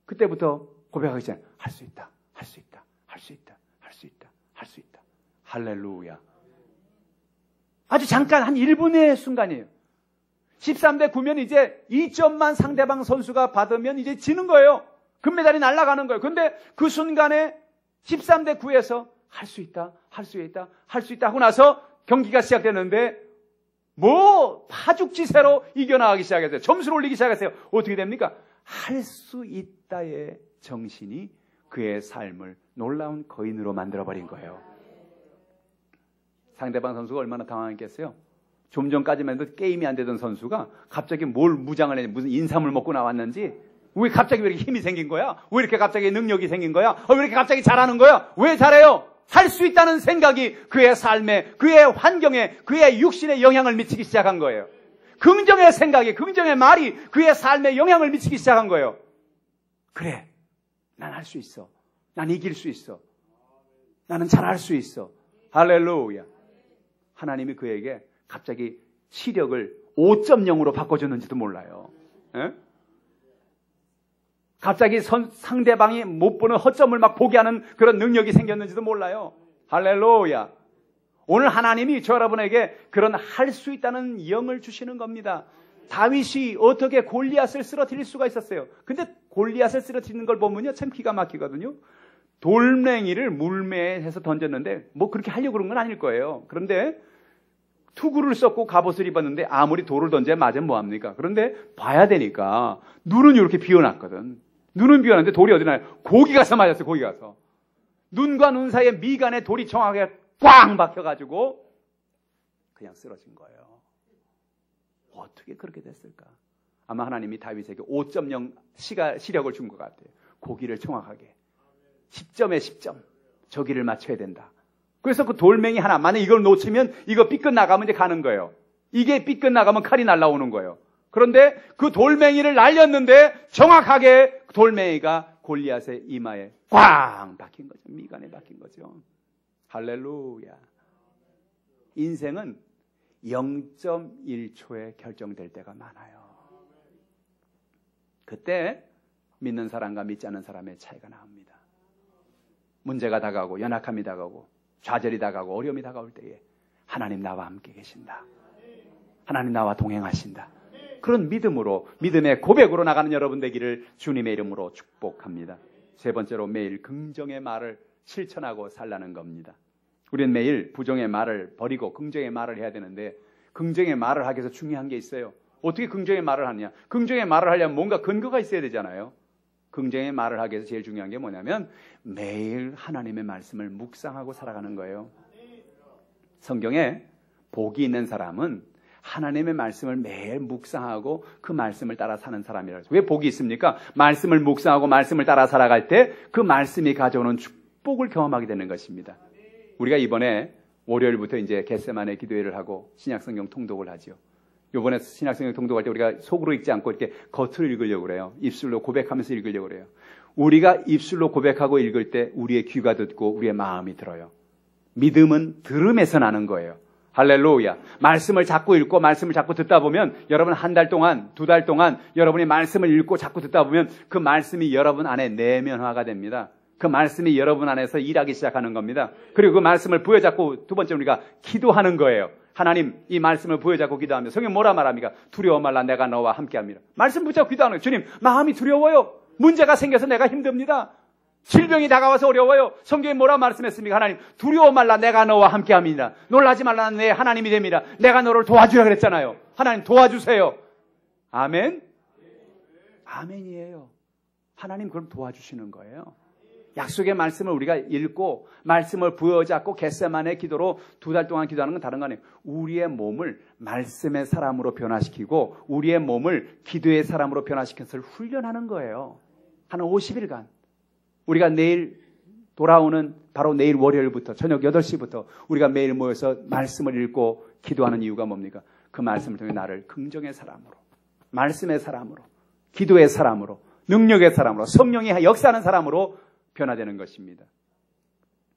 그때부터 고백하기 시작해요. 할 수 있다! 할 수 있다! 할 수 있다! 할 수 있다! 할 수 있다. 할렐루야. 아주 잠깐 한 1분의 순간이에요. 13대 9면 이제 2점만 상대방 선수가 받으면 이제 지는 거예요. 금메달이 날아가는 거예요. 근데 그 순간에 13대 9에서 할 수 있다, 할 수 있다, 할 수 있다 하고 나서 경기가 시작되는데 파죽지세로 이겨나가기 시작했어요. 점수를 올리기 시작했어요. 어떻게 됩니까? 할 수 있다의 정신이 그의 삶을 놀라운 거인으로 만들어버린 거예요. 상대방 선수가 얼마나 당황했겠어요? 좀 전까지만 해도 게임이 안 되던 선수가 갑자기 뭘 무장을 했는지, 무슨 인삼을 먹고 나왔는지, 왜 갑자기 왜 이렇게 힘이 생긴 거야? 왜 이렇게 갑자기 능력이 생긴 거야? 왜 이렇게 갑자기 잘하는 거야? 왜 잘해요? 할 수 있다는 생각이 그의 삶에, 그의 환경에, 그의 육신에 영향을 미치기 시작한 거예요. 긍정의 생각이, 긍정의 말이 그의 삶에 영향을 미치기 시작한 거예요. 그래, 난 할 수 있어. 난 이길 수 있어. 나는 잘할 수 있어. 할렐루야. 하나님이 그에게 갑자기 시력을 5.0으로 바꿔줬는지도 몰라요. 에? 갑자기 상대방이 못 보는 허점을 막 보게 하는 그런 능력이 생겼는지도 몰라요. 할렐루야. 오늘 하나님이 저 여러분에게 그런 할 수 있다는 영을 주시는 겁니다. 다윗이 어떻게 골리앗을 쓰러뜨릴 수가 있었어요. 근데 골리앗을 쓰러뜨리는 걸 보면요, 참 기가 막히거든요. 돌멩이를 물매에 해서 던졌는데 뭐 그렇게 하려고 그런 건 아닐 거예요. 그런데 투구를 썼고 갑옷을 입었는데 아무리 돌을 던져야 맞으면 뭐합니까? 그런데 봐야 되니까 눈은 이렇게 비워놨거든. 눈은 비워놨는데 돌이 어디 나요? 고기 가서 맞았어요. 고기 가서. 눈과 눈 사이에 미간에 돌이 정확하게 꽝 박혀가지고 그냥 쓰러진 거예요. 어떻게 그렇게 됐을까? 아마 하나님이 다윗에게 5.0 시력을 준 것 같아요. 고기를 정확하게 10점에 10점 저기를 맞춰야 된다. 그래서 그 돌멩이 하나, 만약 이걸 놓치면 이거 삐끗 나가면 이제 가는 거예요. 이게 삐끗 나가면 칼이 날라오는 거예요. 그런데 그 돌멩이를 날렸는데 정확하게 돌멩이가 골리앗의 이마에 꽝 박힌 거죠. 미간에 박힌 거죠. 할렐루야. 인생은 0.1초에 결정될 때가 많아요. 그때 믿는 사람과 믿지 않는 사람의 차이가 나옵니다. 문제가 다가오고 연약함이 다가오고 좌절이 다가오고 어려움이 다가올 때에 하나님 나와 함께 계신다. 하나님 나와 동행하신다. 그런 믿음으로, 믿음의 고백으로 나가는 여러분 되기를 주님의 이름으로 축복합니다. 세 번째로 매일 긍정의 말을 실천하고 살라는 겁니다. 우리는 매일 부정의 말을 버리고 긍정의 말을 해야 되는데 긍정의 말을 하기 위해서 중요한 게 있어요. 어떻게 긍정의 말을 하느냐? 긍정의 말을 하려면 뭔가 근거가 있어야 되잖아요. 긍정의 말을 하기 위해서 제일 중요한 게 뭐냐면 매일 하나님의 말씀을 묵상하고 살아가는 거예요. 성경에 복이 있는 사람은 하나님의 말씀을 매일 묵상하고 그 말씀을 따라 사는 사람이라고 해요. 왜 복이 있습니까? 말씀을 묵상하고 말씀을 따라 살아갈 때 그 말씀이 가져오는 축복을 경험하게 되는 것입니다. 우리가 이번에 월요일부터 이제 겟세마네 기도회를 하고 신약성경 통독을 하죠. 이번에 신약성경 통독할 때 우리가 속으로 읽지 않고 이렇게 겉으로 읽으려고 그래요. 입술로 고백하면서 읽으려고 그래요. 우리가 입술로 고백하고 읽을 때 우리의 귀가 듣고 우리의 마음이 들어요. 믿음은 들음에서 나는 거예요. 할렐루야. 말씀을 자꾸 읽고 말씀을 자꾸 듣다 보면 여러분 한 달 동안, 두 달 동안 여러분이 말씀을 읽고 자꾸 듣다 보면 그 말씀이 여러분 안에 내면화가 됩니다. 그 말씀이 여러분 안에서 일하기 시작하는 겁니다. 그리고 그 말씀을 부여잡고 두 번째 우리가 기도하는 거예요. 하나님, 이 말씀을 부여잡고 기도하며 성경 뭐라 말합니까? 두려워 말라 내가 너와 함께합니다. 말씀 붙잡고 기도하는 거예요. 주님, 마음이 두려워요. 문제가 생겨서 내가 힘듭니다. 질병이 다가와서 어려워요. 성경에 뭐라 말씀했습니까? 하나님, 두려워 말라 내가 너와 함께합니다. 놀라지 말라 내 하나님이 됩니다. 내가 너를 도와주라 그랬잖아요. 하나님 도와주세요. 아멘? 아멘이에요. 하나님 그럼 도와주시는 거예요. 약속의 말씀을 우리가 읽고 말씀을 부여잡고 겟세마네 기도로 두 달 동안 기도하는 건 다른 거 아니에요. 우리의 몸을 말씀의 사람으로 변화시키고 우리의 몸을 기도의 사람으로 변화시켜서 훈련하는 거예요. 한 50일간. 우리가 내일 돌아오는 바로 내일 월요일부터 저녁 8시부터 우리가 매일 모여서 말씀을 읽고 기도하는 이유가 뭡니까? 그 말씀을 통해 나를 긍정의 사람으로, 말씀의 사람으로, 기도의 사람으로, 능력의 사람으로, 성령이 역사하는 사람으로 변화되는 것입니다.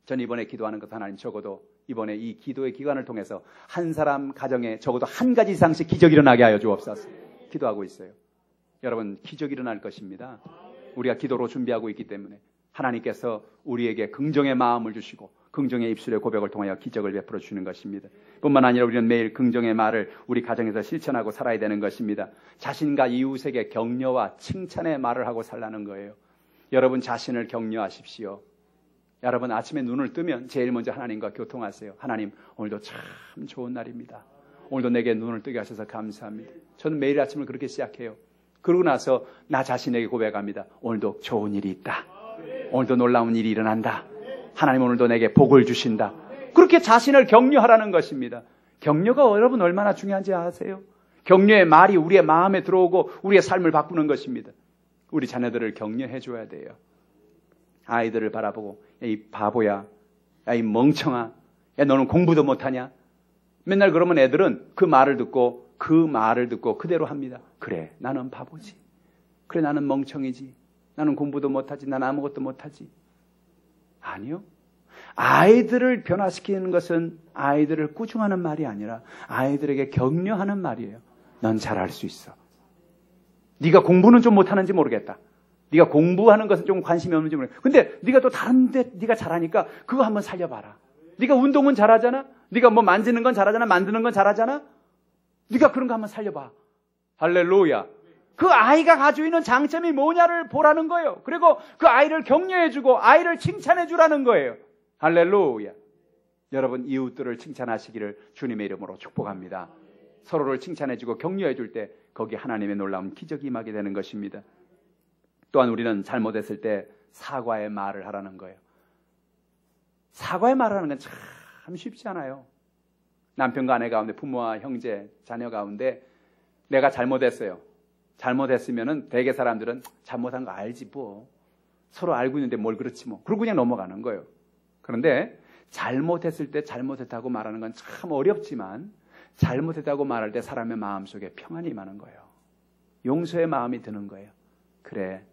전 이번에 기도하는 것 하나님 적어도 이번에 이 기도의 기간을 통해서 한 사람 가정에 적어도 한 가지 이상씩 기적이 일어나게 하여 주옵소서. 기도하고 있어요. 여러분 기적이 일어날 것입니다. 우리가 기도로 준비하고 있기 때문에 하나님께서 우리에게 긍정의 마음을 주시고 긍정의 입술의 고백을 통하여 기적을 베풀어 주는 것입니다. 뿐만 아니라 우리는 매일 긍정의 말을 우리 가정에서 실천하고 살아야 되는 것입니다. 자신과 이웃에게 격려와 칭찬의 말을 하고 살라는 거예요. 여러분 자신을 격려하십시오. 여러분 아침에 눈을 뜨면 제일 먼저 하나님과 교통하세요. 하나님, 오늘도 참 좋은 날입니다. 오늘도 내게 눈을 뜨게 하셔서 감사합니다. 저는 매일 아침을 그렇게 시작해요. 그러고 나서 나 자신에게 고백합니다. 오늘도 좋은 일이 있다. 오늘도 놀라운 일이 일어난다. 하나님 오늘도 내게 복을 주신다. 그렇게 자신을 격려하라는 것입니다. 격려가 여러분 얼마나 중요한지 아세요? 격려의 말이 우리의 마음에 들어오고 우리의 삶을 바꾸는 것입니다. 우리 자녀들을 격려해 줘야 돼요. 아이들을 바라보고 야, 이 바보야, 야, 이 멍청아, 야, 너는 공부도 못하냐? 맨날 그러면 애들은 그 말을 듣고 그대로 합니다. 그래, 나는 바보지. 그래, 나는 멍청이지. 나는 공부도 못하지. 나는 아무것도 못하지. 아니요. 아이들을 변화시키는 것은 아이들을 꾸중하는 말이 아니라 아이들에게 격려하는 말이에요. 넌 잘할 수 있어. 네가 공부는 좀 못하는지 모르겠다. 네가 공부하는 것은 좀 관심이 없는지 모르겠다. 근데 네가 또 다른 데 네가 잘하니까 그거 한번 살려봐라. 네가 운동은 잘하잖아. 네가 뭐 만지는 건 잘하잖아. 만드는 건 잘하잖아. 네가 그런 거 한번 살려봐. 할렐루야. 그 아이가 가지고 있는 장점이 뭐냐를 보라는 거예요. 그리고 그 아이를 격려해주고 아이를 칭찬해주라는 거예요. 할렐루야. 여러분 이웃들을 칭찬하시기를 주님의 이름으로 축복합니다. 서로를 칭찬해주고 격려해줄 때 거기 하나님의 놀라운 기적이 임하게 되는 것입니다. 또한 우리는 잘못했을 때 사과의 말을 하라는 거예요. 사과의 말을 하는 건 참 쉽지 않아요. 남편과 아내 가운데 부모와 형제, 자녀 가운데 내가 잘못했어요. 잘못했으면은 대개 사람들은 잘못한 거 알지 뭐. 서로 알고 있는데 뭘 그렇지 뭐. 그러고 그냥 넘어가는 거예요. 그런데 잘못했을 때 잘못했다고 말하는 건 참 어렵지만 잘못했다고 말할 때 사람의 마음속에 평안이 임하는 거예요. 용서의 마음이 드는 거예요. 그래,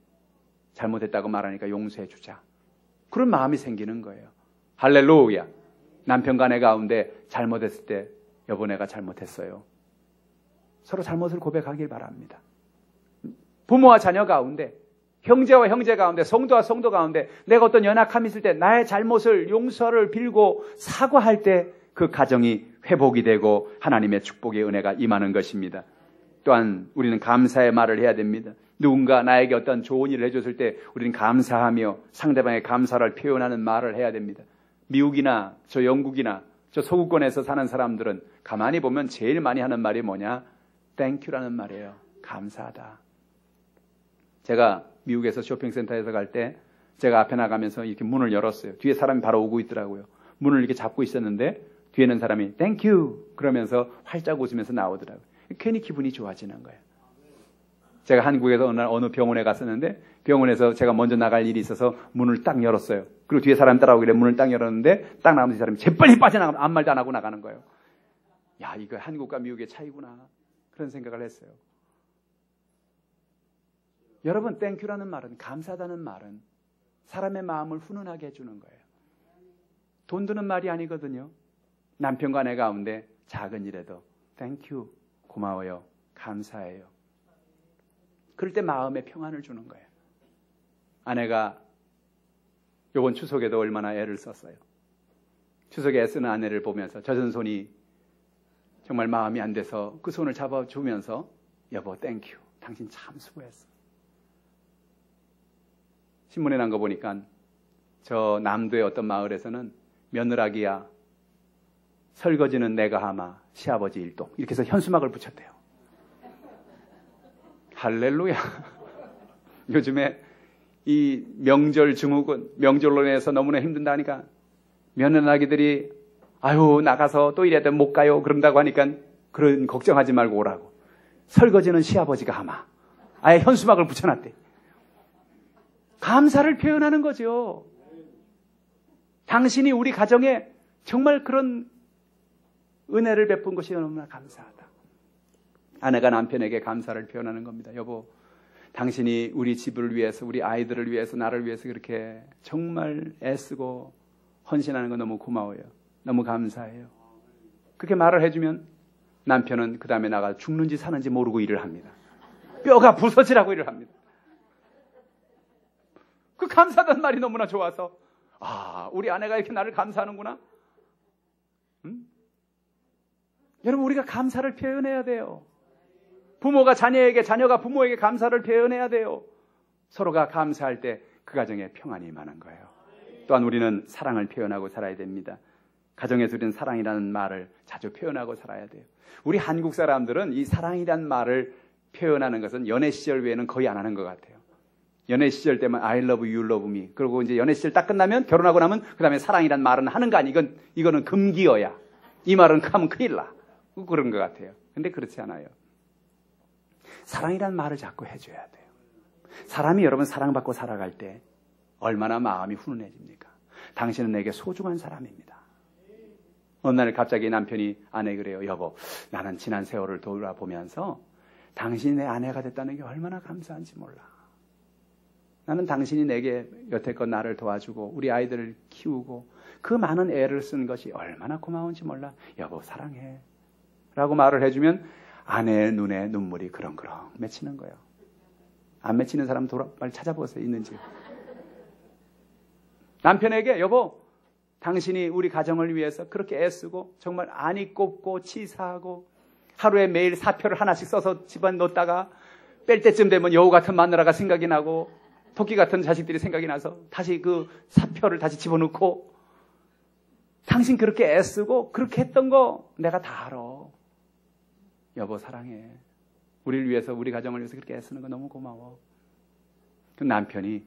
잘못했다고 말하니까 용서해 주자. 그런 마음이 생기는 거예요. 할렐루야. 남편과 아내 가운데 잘못했을 때 여보 내가 잘못했어요. 서로 잘못을 고백하길 바랍니다. 부모와 자녀 가운데, 형제와 형제 가운데, 성도와 성도 가운데 내가 어떤 연약함이 있을 때 나의 잘못을 용서를 빌고 사과할 때 그 가정이 회복이 되고 하나님의 축복의 은혜가 임하는 것입니다. 또한 우리는 감사의 말을 해야 됩니다. 누군가 나에게 어떤 좋은 일을 해줬을 때 우리는 감사하며 상대방의 감사를 표현하는 말을 해야 됩니다. 미국이나 저 영국이나 저 서구권에서 사는 사람들은 가만히 보면 제일 많이 하는 말이 뭐냐? 땡큐라는 말이에요. 감사하다. 제가 미국에서 쇼핑센터에서 갈 때 제가 앞에 나가면서 이렇게 문을 열었어요. 뒤에 사람이 바로 오고 있더라고요. 문을 이렇게 잡고 있었는데 뒤에 있는 사람이 땡큐 그러면서 활짝 웃으면서 나오더라고요. 괜히 기분이 좋아지는 거예요. 제가 한국에서 어느 병원에 갔었는데 병원에서 제가 먼저 나갈 일이 있어서 문을 딱 열었어요. 그리고 뒤에 사람 따라오길래 문을 딱 열었는데 딱 나가면서 이 사람이 재빨리 빠져나가면 아무 말도 안 하고 나가는 거예요. 야, 이거 한국과 미국의 차이구나. 그런 생각을 했어요. 여러분, 땡큐라는 말은, 감사하다는 말은 사람의 마음을 훈훈하게 해주는 거예요. 돈 드는 말이 아니거든요. 남편과 아내 가운데 작은 일에도 땡큐, 고마워요, 감사해요. 그럴 때 마음에 평안을 주는 거예요. 아내가 이번 추석에도 얼마나 애를 썼어요. 추석에 애쓰는 아내를 보면서 젖은 손이 정말 마음이 안 돼서 그 손을 잡아주면서 여보 땡큐, 당신 참 수고했어. 신문에 난 거 보니까 저 남도의 어떤 마을에서는 며느라기야 설거지는 내가 하마 시아버지 일동 이렇게 해서 현수막을 붙였대요. 할렐루야. 요즘에 이 명절 증후군, 명절로 인해서 너무나 힘든다니까 며느라기들이 아유 나가서 또 이래야 못 가요 그런다고 하니까 그런 걱정하지 말고 오라고. 설거지는 시아버지가 하마. 아예 현수막을 붙여놨대. 감사를 표현하는 거죠. 당신이 우리 가정에 정말 그런 은혜를 베푼 것이 너무나 감사하다. 아내가 남편에게 감사를 표현하는 겁니다. 여보, 당신이 우리 집을 위해서, 우리 아이들을 위해서, 나를 위해서 그렇게 정말 애쓰고 헌신하는 거 너무 고마워요. 너무 감사해요. 그렇게 말을 해주면 남편은 그 다음에 나가 죽는지 사는지 모르고 일을 합니다. 뼈가 부서지라고 일을 합니다. 그 감사하다는 말이 너무나 좋아서 아, 우리 아내가 이렇게 나를 감사하는구나. 여러분, 우리가 감사를 표현해야 돼요. 부모가 자녀에게, 자녀가 부모에게 감사를 표현해야 돼요. 서로가 감사할 때 그 가정에 평안이 임하는 거예요. 또한 우리는 사랑을 표현하고 살아야 됩니다. 가정에서 우리는 사랑이라는 말을 자주 표현하고 살아야 돼요. 우리 한국 사람들은 이 사랑이라는 말을 표현하는 것은 연애 시절 외에는 거의 안 하는 것 같아요. 연애 시절 때만 I love you, you love me. 그리고 이제 연애 시절 딱 끝나면, 결혼하고 나면 그 다음에 사랑이란 말은 하는 거 아니. 이거는 금기어야. 이 말은 하면 큰일 나. 그런 것 같아요. 근데 그렇지 않아요. 사랑이란 말을 자꾸 해줘야 돼요. 사람이 여러분 사랑받고 살아갈 때 얼마나 마음이 훈훈해집니까? 당신은 내게 소중한 사람입니다. 어느 날 갑자기 남편이 아내에게 그래요. 여보, 나는 지난 세월을 돌아보면서 당신이 내 아내가 됐다는 게 얼마나 감사한지 몰라. 나는 당신이 내게 여태껏 나를 도와주고 우리 아이들을 키우고 그 많은 애를 쓴 것이 얼마나 고마운지 몰라. 여보, 사랑해. 라고 말을 해주면 아내의 눈에 눈물이 그렁그렁 맺히는 거예요. 안 맺히는 사람 빨리 찾아보세요. 있는지. 남편에게 여보, 당신이 우리 가정을 위해서 그렇게 애쓰고 정말 안이 꼽고 치사하고 하루에 매일 사표를 하나씩 써서 집안 놓다가 뺄 때쯤 되면 여우 같은 마누라가 생각이 나고 토끼 같은 자식들이 생각이 나서 다시 그 사표를 다시 집어넣고 당신 그렇게 애쓰고 그렇게 했던 거 내가 다 알아. 여보, 사랑해. 우리를 위해서, 우리 가정을 위해서 그렇게 애쓰는 거 너무 고마워. 그 남편이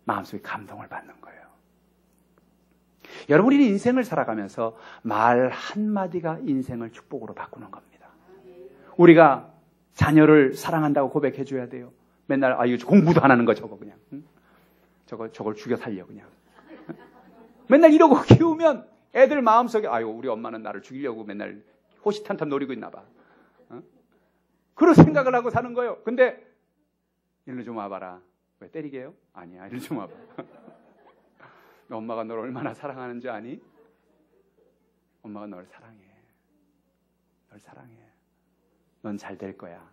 마음속에 감동을 받는 거예요. 여러분, 우리는 인생을 살아가면서 말 한마디가 인생을 축복으로 바꾸는 겁니다. 우리가 자녀를 사랑한다고 고백해줘야 돼요. 맨날, 이거 공부도 안 하는 거 저거 그냥. 응? 저걸 죽여 살려 그냥. 응? 맨날 이러고 키우면 애들 마음속에, 우리 엄마는 나를 죽이려고 맨날 호시탄탄 노리고 있나 봐. 그런 생각을 하고 사는 거예요. 근데 일로 좀 와봐라. 왜 때리게요? 아니야, 일로 좀 와봐. 너 엄마가 널 얼마나 사랑하는 줄 아니? 엄마가 널 사랑해. 널 사랑해. 넌 잘 될 거야.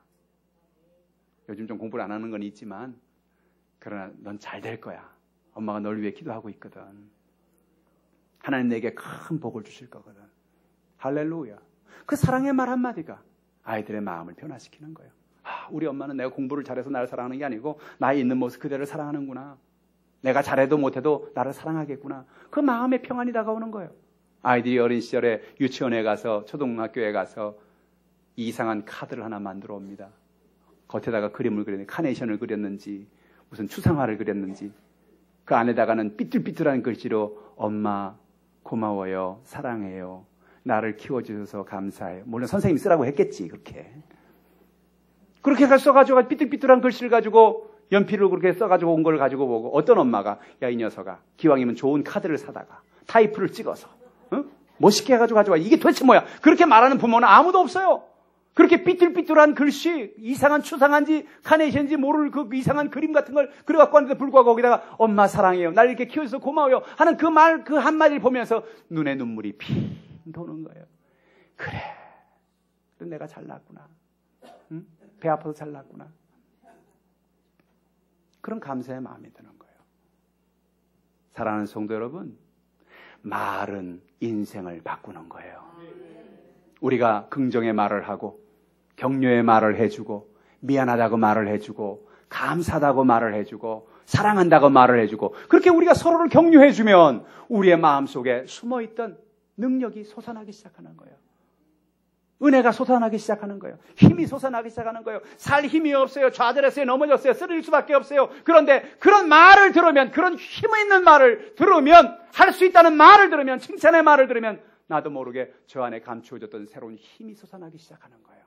요즘 좀 공부를 안 하는 건 있지만 그러나 넌 잘 될 거야. 엄마가 널 위해 기도하고 있거든. 하나님 내게 큰 복을 주실 거거든. 할렐루야. 그 사랑의 말 한마디가 아이들의 마음을 변화시키는 거예요. 우리 엄마는 내가 공부를 잘해서 나를 사랑하는 게 아니고 나의 있는 모습 그대를 사랑하는구나. 내가 잘해도 못해도 나를 사랑하겠구나. 그 마음의 평안이 다가오는 거예요. 아이들이 어린 시절에 유치원에 가서 초등학교에 가서 이상한 카드를 하나 만들어 옵니다. 겉에다가 그림을 그렸는지 카네이션을 그렸는지 무슨 추상화를 그렸는지 그 안에다가는 삐뚤삐뚤한 글씨로 엄마 고마워요. 사랑해요. 나를 키워주셔서 감사해요. 물론 선생님이 쓰라고 했겠지. 그렇게 써가지고 삐뚤삐뚤한 글씨를 가지고 연필을 그렇게 써가지고 온 걸 가지고 보고 어떤 엄마가 야, 이 녀석아 기왕이면 좋은 카드를 사다가 타이프를 찍어서 멋있게 해가지고 가져와. 이게 도대체 뭐야. 그렇게 말하는 부모는 아무도 없어요. 그렇게 삐뚤삐뚤한 글씨, 이상한 추상한지 카네이션인지 모를 그 이상한 그림 같은 걸 그려갖고 왔는데 불구하고 거기다가 엄마 사랑해요. 날 이렇게 키워줘서 고마워요 하는 그 말 그 한마디를 보면서 눈에 눈물이 피 도는 거예요. 그래, 내가 잘났구나. 응? 배 아파서 잘났구나. 그런 감사의 마음이 드는 거예요. 사랑하는 성도 여러분, 말은 인생을 바꾸는 거예요. 우리가 긍정의 말을 하고 격려의 말을 해주고 미안하다고 말을 해주고 감사하다고 말을 해주고 사랑한다고 말을 해주고 그렇게 우리가 서로를 격려해주면 우리의 마음속에 숨어있던 능력이 솟아나기 시작하는 거예요. 은혜가 솟아나기 시작하는 거예요. 힘이 솟아나기 시작하는 거예요. 살 힘이 없어요. 좌절했어요. 넘어졌어요. 쓰러질 수밖에 없어요. 그런데 그런 말을 들으면, 그런 힘 있는 말을 들으면, 할 수 있다는 말을 들으면, 칭찬의 말을 들으면 나도 모르게 저 안에 감추어졌던 새로운 힘이 솟아나기 시작하는 거예요.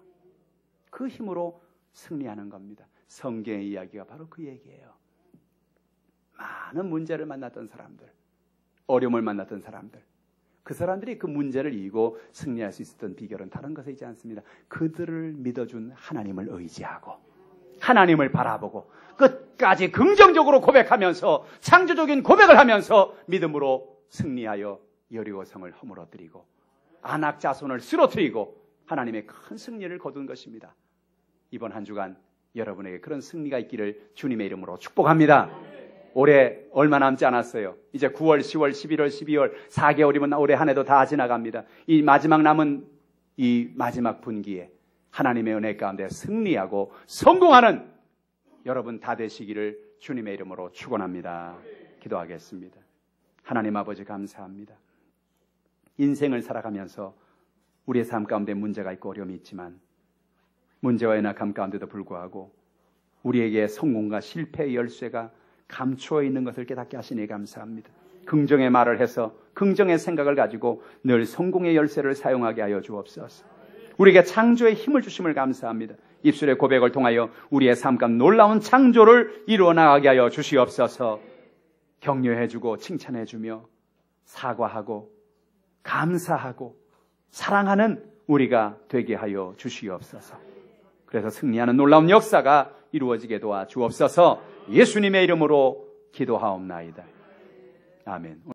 그 힘으로 승리하는 겁니다. 성경의 이야기가 바로 그 얘기예요. 많은 문제를 만났던 사람들, 어려움을 만났던 사람들, 그 사람들이 그 문제를 이기고 승리할 수 있었던 비결은 다른 것에 있지 않습니다. 그들을 믿어준 하나님을 의지하고 하나님을 바라보고 끝까지 긍정적으로 고백하면서 창조적인 고백을 하면서 믿음으로 승리하여 여리고성을 허물어뜨리고 아낙 자손을 쓰러뜨리고 하나님의 큰 승리를 거둔 것입니다. 이번 한 주간 여러분에게 그런 승리가 있기를 주님의 이름으로 축복합니다. 올해 얼마 남지 않았어요. 이제 9월, 10월, 11월, 12월 4개월이면 올해 한 해도 다 지나갑니다. 이 마지막 남은 이 마지막 분기에 하나님의 은혜 가운데 승리하고 성공하는 여러분 다 되시기를 주님의 이름으로 축원합니다. 기도하겠습니다. 하나님 아버지 감사합니다. 인생을 살아가면서 우리의 삶 가운데 문제가 있고 어려움이 있지만 문제와 연약함 가운데도 불구하고 우리에게 성공과 실패의 열쇠가 감추어 있는 것을 깨닫게 하시니 감사합니다. 긍정의 말을 해서 긍정의 생각을 가지고 늘 성공의 열쇠를 사용하게 하여 주옵소서. 우리에게 창조의 힘을 주심을 감사합니다. 입술의 고백을 통하여 우리의 삶 가운데 놀라운 창조를 이루어 나가게 하여 주시옵소서. 격려해주고 칭찬해주며 사과하고 감사하고 사랑하는 우리가 되게 하여 주시옵소서. 그래서 승리하는 놀라운 역사가 이루어지게 도와 주옵소서. 예수님의 이름으로 기도하옵나이다. 아멘.